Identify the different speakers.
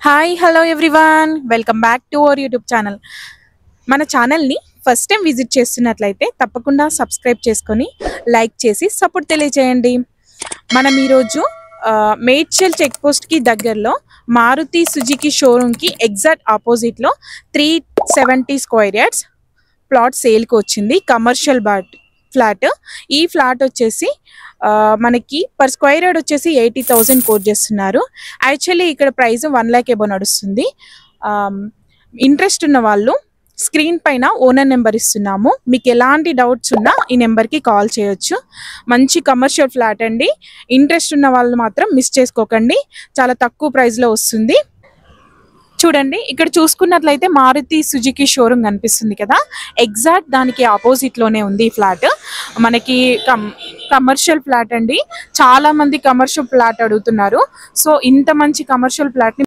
Speaker 1: Hi hello everyone welcome back to our YouTube channel. మన ఛానల్ని first time visit చేస్తున్నట్లయితే తప్పకుండా సబ్స్క్రైబ్ చేసుకొని లైక్ చేసి సపోర్ట్ తెలియజేయండి. మనం ఈరోజు మేడ్చల్ చెక్ పోస్ట్కి దగ్గరలో మారుతి సుజుకి షోరూమ్కి ఎగ్జాక్ట్ ఆపోజిట్లో 370 స్క్వేర్ యార్డ్స్ ప్లాట్ సేల్కి వచ్చింది. Commercial flat. ఈ ఫ్లాట్ వచ్చేసి మనకి పర్ స్క్వేర్ యార్డ్ వచ్చేసి 80,000 కోట్ చేస్తున్నారు. యాక్చువల్లీ ఇక్కడ ప్రైస్ 1 lakh ఎబో నడుస్తుంది. ఇంట్రెస్ట్ ఉన్న వాళ్ళు స్క్రీన్ పైన ఓనర్ నెంబర్ ఇస్తున్నాము. మీకు ఎలాంటి డౌట్స్ ఉన్నా ఈ నెంబర్కి కాల్ చేయొచ్చు. మంచి కమర్షియల్ ఫ్లాట్ అండి. ఇంట్రెస్ట్ ఉన్న వాళ్ళు మాత్రం మిస్ చేసుకోకండి. చాలా తక్కువ ప్రైస్లో వస్తుంది. చూడండి, ఇక్కడ చూసుకున్నట్లయితే మారుతి సుజుకి షోరూమ్ కనిపిస్తుంది కదా, ఎగ్జాక్ట్ దానికి ఆపోజిట్లోనే ఉంది ఈ ఫ్లాట్. మనకి కమర్షియల్ ఫ్లాట్ అండి. చాలా మంది కమర్షియల్ ఫ్లాట్ అడుగుతున్నారు. సో ఇంత మంచి కమర్షియల్ ఫ్లాట్ని